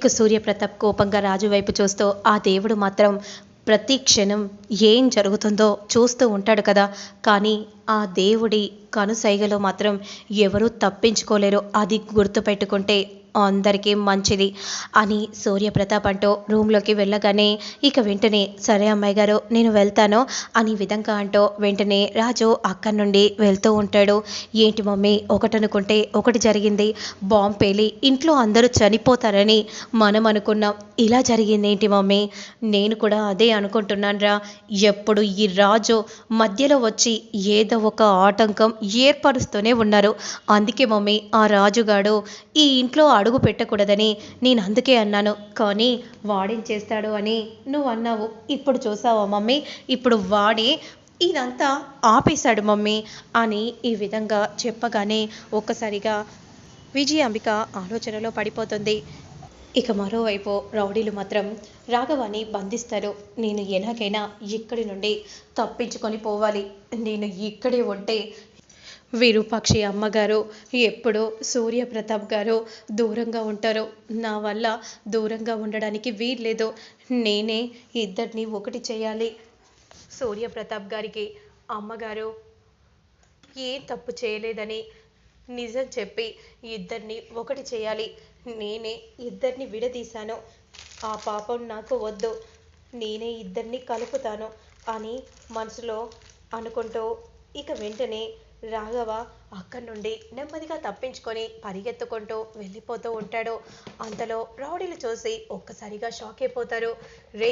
ఇక సూర్యప్రతాప్ కోపంగా రాజు వైపు చూస్తూ ఆ దేవుడు మాత్రం ప్రతి క్షణం ఏం జరుగుతుందో చూస్తూ ఉంటాడు కదా. కానీ ఆ దేవుడి కనుసైగలో మాత్రం ఎవరూ తప్పించుకోలేరు, అది గుర్తుపెట్టుకుంటే అందరికీ మంచిది అని సూర్యప్రతాప్ అంటూ రూమ్లోకి వెళ్ళగానే ఇక వెంటనే సరే అమ్మాయి గారు నేను వెళ్తాను అని విధంగా అంటూ వెంటనే రాజు అక్కడి నుండి వెళ్తూ ఉంటాడు. ఏంటి మమ్మీ ఒకటనుకుంటే ఒకటి జరిగింది, బాంబు పేలి ఇంట్లో అందరూ చనిపోతారని మనం అనుకున్నాం, ఇలా జరిగింది ఏంటి మమ్మీ? నేను కూడా అదే అనుకుంటున్నాను రా. ఎప్పుడు ఈ రాజు మధ్యలో వచ్చి ఏదో ఒక ఆటంకం ఏర్పరుస్తూనే ఉన్నారు. అందుకే మమ్మీ ఆ రాజుగాడు ఈ ఇంట్లో అడుగు పెట్టకూడదని నేను అందుకే అన్నాను. కానీ వాడేం చేస్తాడు అని నువ్వు అన్నావు. ఇప్పుడు చూసావా మమ్మీ, ఇప్పుడు వాడే ఇదంతా ఆపేశాడు మమ్మీ అని ఈ విధంగా చెప్పగానే ఒక్కసారిగా విజయాంబిక ఆలోచనలో పడిపోతుంది. ఇక మరోవైపు రౌడీలు మాత్రం రాఘవాన్ని బంధిస్తారు. నేను ఎలాగైనా ఇక్కడి నుండి తప్పించుకొని పోవాలి, నేను ఇక్కడే ఉంటే విరూపాక్షి అమ్మగారు ఎప్పుడూ సూర్యప్రతాప్ గారు దూరంగా ఉంటారు, నా వల్ల దూరంగా ఉండడానికి వీల్లేదు, నేనే ఇద్దరిని ఒకటి చేయాలి. సూర్యప్రతాప్ గారికి అమ్మగారు ఏ తప్పు చేయలేదని నిజం చెప్పి ఇద్దరిని ఒకటి చేయాలి, నేనే ఇద్దరిని విడదీశాను, ఆ పాపం నాకు వద్దు, నేనే ఇద్దరిని కలుపుతాను అని మనసులో అనుకుంటూ ఇక వెంటనే రాఘవ అక్కడి నుండి నెమ్మదిగా తప్పించుకొని పరిగెత్తుకుంటూ వెళ్ళిపోతూ ఉంటాడు. అంతలో రౌడీలు చూసి ఒక్కసారిగా షాక్ అయిపోతారు. రే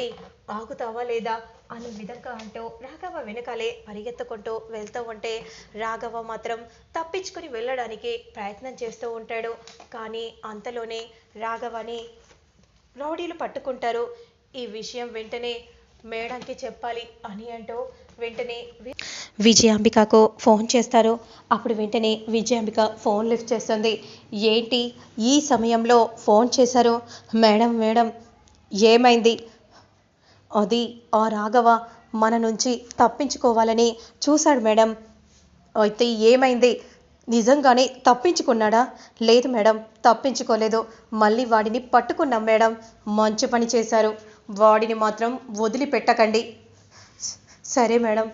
ఆగుతావా లేదా అనే విధంగా అంటూ రాఘవ వెనకాలే పరిగెత్తుకుంటూ వెళ్తూ ఉంటే రాఘవ మాత్రం తప్పించుకొని వెళ్ళడానికి ప్రయత్నం చేస్తూ ఉంటాడు. కానీ అంతలోనే రాఘవని రౌడీలు పట్టుకుంటారు. ఈ విషయం వెంటనే మేడంకి చెప్పాలి అని అంటూ వెంటనే విజయాంబికకు ఫోన్ చేస్తారు. అప్పుడు వెంటనే విజయాంబిక ఫోన్ లిఫ్ట్ చేస్తుంది. ఏంటి ఈ సమయంలో ఫోన్ చేశారు? మేడం మేడం ఏమైంది? అది ఆ రాఘవ మన నుంచి తప్పించుకోవాలని చూశాడు మేడం. అయితే ఏమైంది? నిజంగానే తప్పించుకున్నాడా? లేదు మేడం తప్పించుకోలేదు, మళ్ళీ వాడిని పట్టుకున్నాం మేడం. మంచి పని చేశారు, వాడిని మాత్రం వదిలిపెట్టకండి. సరే మేడం,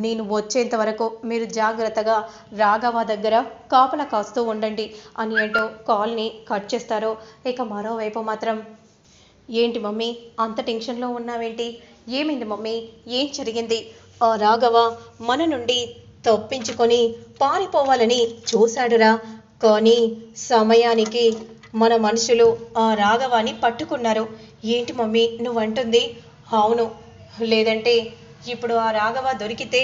నేను వచ్చేంత వరకు మీరు జాగ్రత్తగా రాఘవ దగ్గర కాపలా కాస్తూ ఉండండి అని అంటూ కాల్ని కట్ చేస్తారు. ఇక మరోవైపు మాత్రం ఏంటి మమ్మీ అంత టెన్షన్లో ఉన్నావేంటి? ఏమైంది మమ్మీ, ఏం జరిగింది? ఆ రాఘవ మన నుండి తప్పించుకొని పారిపోవాలని చూశాడురా, కానీ సమయానికి మన మనుషులు ఆ రాఘవాన్ని పట్టుకున్నారు. ఏంటి మమ్మీ నువ్వంటుంది? అవును, లేదంటే ఇప్పుడు ఆ రాఘవ దొరికితే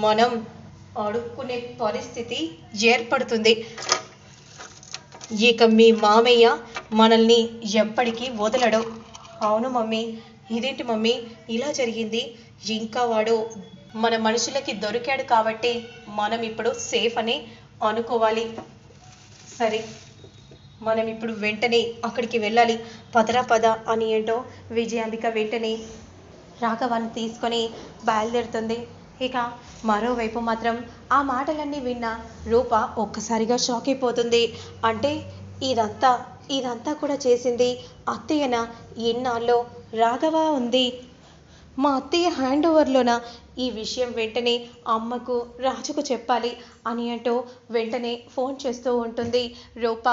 మనం అడుక్కునే పరిస్థితి ఏర్పడుతుంది. ఇక మీ మామయ్య మనల్ని ఎప్పటికీ వదలడు. అవును మమ్మీ, ఇదేంటి మమ్మీ ఇలా జరిగింది? ఇంకా వాడు మన మనుషులకి దొరికాడు కాబట్టి మనం ఇప్పుడు సేఫ్ అని అనుకోవాలి. సరే మనం ఇప్పుడు వెంటనే అక్కడికి వెళ్ళాలి, పదరా పద అని ఏంటో విజయాంబిక వెంటనే రాఘవాన్ని తీసుకొని బయలుదేరుతుంది. ఇక మరోవైపు మాత్రం ఆ మాటలన్నీ విన్న రూప ఒక్కసారిగా షాక్ అయిపోతుంది. అంటే ఇదంతా ఇదంతా కూడా చేసింది అత్తయ్యనా? ఇన్నాళ్ళు రాఘవ ఉంది మా అత్తయ్య హ్యాండ్ ఓవర్లోనా? ఈ విషయం వెంటనే అమ్మకు రాజుకు చెప్పాలి అని అంటూ వెంటనే ఫోన్ చేస్తూ ఉంటుంది రూప.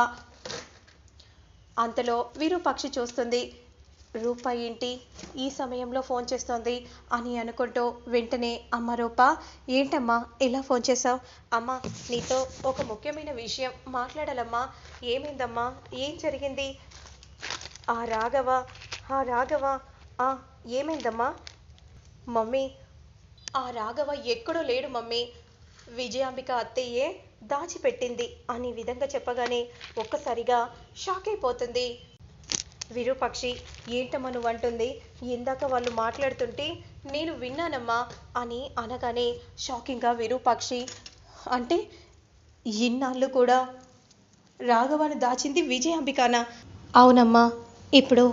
అంతలో విరూపాక్షి చూస్తుంది. రూప ఏంటి ఈ సమయంలో ఫోన్ చేస్తోంది అని అనుకుంటూ వెంటనే అమ్మ రూప ఏంటమ్మా ఇలా ఫోన్ చేసావు? అమ్మ నీతో ఒక ముఖ్యమైన విషయం మాట్లాడాలమ్మా. ఏమైందమ్మా, ఏం జరిగింది? ఆ రాఘవ ఏమైందమ్మా? మమ్మీ ఆ రాఘవ ఎక్కడో లేడు మమ్మీ, విజయాంబిక అత్తయ్యే దాచిపెట్టింది అని విధంగా చెప్పగానే ఒక్కసారిగా షాక్ అయిపోతుంది విరూపాక్షి. ఏంటమ్మా నువ్వు అంటుంది? ఇందాక వాళ్ళు మాట్లాడుతుంటే నేను విన్నానమ్మా అని అనగానే షాకింగ్గా విరూపాక్షి అంటే ఇన్నాళ్ళు కూడా రాఘవను దాచింది విజయాంబికనా? అవునమ్మా, ఇప్పుడు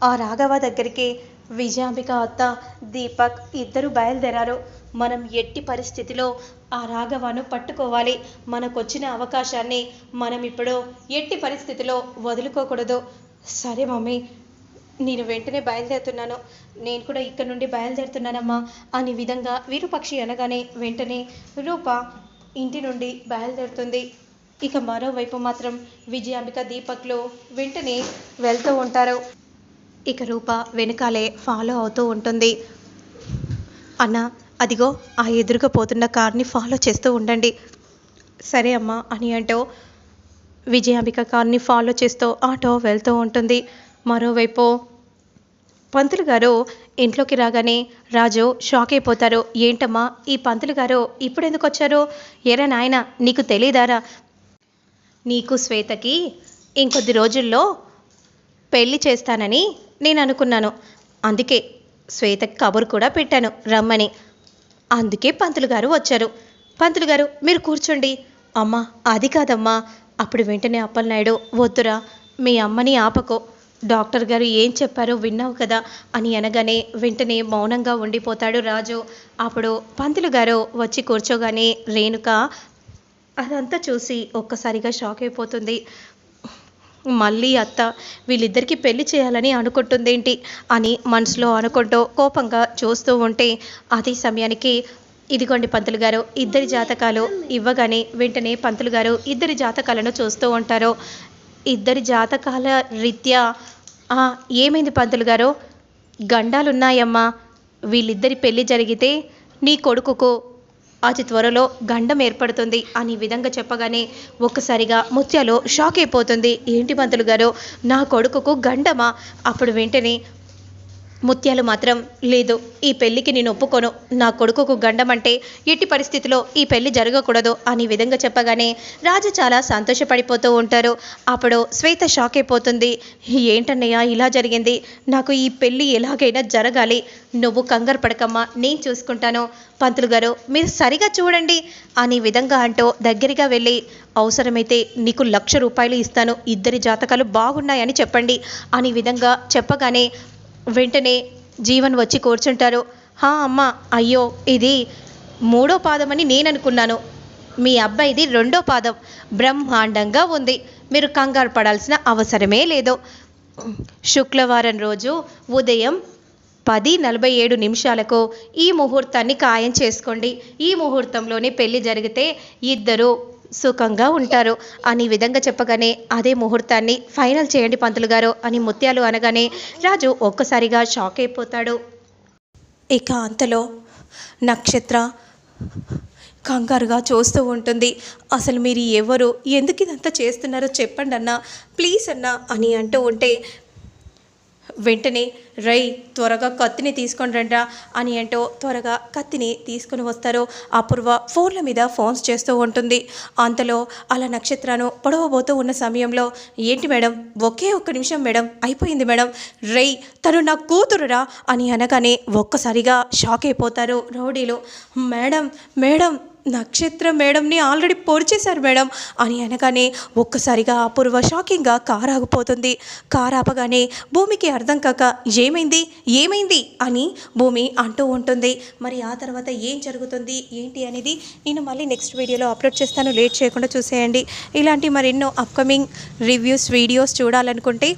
ఆ రాఘవ దగ్గరికి విజయాంబిక అత్త దీపక్ ఇద్దరు బయలుదేరారు. మనం ఎట్టి పరిస్థితిలో ఆ రాఘవను పట్టుకోవాలి. మనకొచ్చిన అవకాశాన్ని మనం ఇప్పుడు ఎట్టి పరిస్థితిలో వదులుకోకూడదు. సరే మమ్మీ, నేను వెంటనే బయలుదేరుతున్నాను. నేను కూడా ఇక్కడ నుండి బయలుదేరుతున్నానమ్మా అనే విధంగా విరూపాక్షి అనగానే వెంటనే రూప ఇంటి నుండి బయలుదేరుతుంది. ఇక మరోవైపు మాత్రం విజయాంబిక దీపక్లు వెంటనే వెళ్తూ ఉంటారు. ఇక రూప వెనకాలే ఫాలో అవుతూ ఉంటుంది. అన్న, అదిగో ఆ ఎదురుగా పోతున్న కార్ని ఫాలో చేస్తూ ఉండండి. సరే అమ్మా అని అంటూ విజయాంబిక కార్ని ఫాలో చేస్తూ ఆటో వెళ్తూ ఉంటుంది. మరోవైపు పంతులు గారు ఇంట్లోకి రాగానే రాజు షాక్ అయిపోతారు. ఏంటమ్మా ఈ పంతులు గారు ఇప్పుడు ఎందుకు వచ్చారు? ఎరా నాయన, నీకు తెలియదారా? నీకు శ్వేతకి ఇంకొద్ది రోజుల్లో పెళ్లి చేస్తానని నేను అనుకున్నాను. అందుకే శ్వేతకి కబురు కూడా పెట్టాను రమ్మని. అందుకే పంతులు గారు వచ్చారు. పంతులు గారు మీరు కూర్చోండి. అమ్మా అది కాదమ్మా. అప్పుడు వెంటనే అప్పలనాయుడు, వద్దురా, మీ అమ్మని ఆపకో, డాక్టర్ గారు ఏం చెప్పారో విన్నావు కదా అని అనగానే వెంటనే మౌనంగా ఉండిపోతాడు రాజు. అప్పుడు పంతులు గారు వచ్చి కూర్చోగానే రేణుక అదంతా చూసి ఒక్కసారిగా షాక్ అయిపోతుంది. మళ్ళీ అత్త వీళ్ళిద్దరికీ పెళ్లి చేయాలని అనుకుంటుందేంటి అని మనసులో అనుకుంటూ కోపంగా చూస్తూ ఉంటే అదే సమయానికి ఇదిగోండి పంతులు గారు, ఇద్దరి జాతకాలు ఇవ్వగానే వెంటనే పంతులు గారు ఇద్దరి జాతకాలను చూస్తూ ఉంటారు. ఇద్దరి జాతకాల రీత్యా ఏమైంది పంతులు గారు? గండాలున్నాయమ్మా. వీళ్ళిద్దరి పెళ్లి జరిగితే నీ కొడుకుకు అతి త్వరలో గండం ఏర్పడుతుంది అని విధంగా చెప్పగానే ఒక్కసారిగా ముత్యాలు షాక్ అయిపోతుంది. ఏంటి పంతులు గారు, నా కొడుకుకు గండమా? అప్పుడు వెంటనే ముత్యాలు మాత్రం, లేదు, ఈ పెళ్లికి నేను ఒప్పుకోను, నా కొడుకుకు గండం అంటే ఎట్టి పరిస్థితిలో ఈ పెళ్లి జరగకూడదు అని విధంగా చెప్పగానే రాజు చాలా సంతోషపడిపోతూ ఉంటారు. అప్పుడు శ్వేత షాక్ అయిపోతుంది. ఏంటన్నయ్య ఇలా జరిగింది? నాకు ఈ పెళ్లి ఎలాగైనా జరగాలి, నువ్వు కంగారు పడకమ్మా, నేను చూసుకుంటాను. పంతులు గారు మీరు సరిగా చూడండి అని విధంగా అంటూ దగ్గరగా వెళ్ళి, అవసరమైతే నీకు 1,00,000 రూపాయలు ఇస్తాను, ఇద్దరి జాతకాలు బాగున్నాయని చెప్పండి అని విధంగా చెప్పగానే వెంటనే జీవన్ వచ్చి కూర్చుంటారు. అమ్మ, అయ్యో ఇది 3వ పాదమని నేను అనుకున్నాను, మీ అబ్బాయిది 2వ పాదం, బ్రహ్మాండంగా ఉంది, మీరు కంగారు పడాల్సిన అవసరమే లేదు. శుక్రవారం రోజు ఉదయం 10:47 ఈ ముహూర్తాన్ని ఖాయం చేసుకోండి. ఈ ముహూర్తంలోనే పెళ్లి జరిగితే ఇద్దరు సుఖంగా ఉంటారు అని విధంగా చెప్పగానే అదే ముహూర్తాన్ని ఫైనల్ చేయండి పంతులు గారు అని ముత్యాలు అనగానే రాజు ఒక్కసారిగా షాక్ అయిపోతాడు. ఇక అంతలో నక్షత్ర కంగారుగా చూస్తూ ఉంటుంది. అసలు మీరు ఎవరు, ఎందుకు ఇదంతా చేస్తున్నారో చెప్పండి అన్నా, ప్లీజ్ అన్నా అని అంటూ ఉంటే వెంటనే రై త్వరగా కత్తిని తీసుకొని రండ్రా అని అంటూ త్వరగా కత్తిని తీసుకుని వస్తారు. అపూర్వ ఫోన్ల మీద ఫోన్స్ చేస్తూ ఉంటుంది. అంతలో అలా నక్షత్రాను పొడవబోతూ ఉన్న సమయంలో, ఏంటి మేడం, ఒకే ఒక్క నిమిషం మేడం, అయిపోయింది మేడం, రై తను నా కూతురురా అని అనగానే ఒక్కసారిగా షాక్ అయిపోతారు రౌడీలు. మేడం మేడం, నక్షత్ర మేడంని ఆల్రెడీ పొడిచేశారు మేడం అని అనగానే ఒక్కసారిగా అపూర్వ షాకింగ్గా కారు ఆగిపోతుంది. కారు ఆపగానే భూమికి అర్థం కాక ఏమైంది ఏమైంది అని భూమి అంటూ ఉంటుంది. మరి ఆ తర్వాత ఏం జరుగుతుంది ఏంటి అనేది నేను మళ్ళీ నెక్స్ట్ వీడియోలో అప్లోడ్ చేస్తాను, లేట్ చేయకుండా చూసేయండి. ఇలాంటి మరెన్నో అప్కమింగ్ రివ్యూస్ వీడియోస్ చూడాలనుకుంటే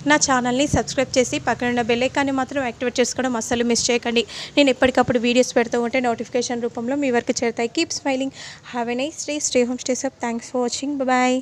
నా ఛానల్ని సబ్స్క్రైబ్ చేసి పక్కన ఉన్న బెల్ ఐకాన్ని మాత్రం యాక్టివేట్ చేసుకోవడం అస్సలు మిస్ చేయకండి. నేను ఎప్పటికప్పుడు వీడియోస్ పెడుతూ ఉంటే నోటిఫికేషన్ రూపంలో మీ వరకు చేరుతాయి. Keep smiling, have a nice day, stay home, stay safe. Thanks for watching, bye.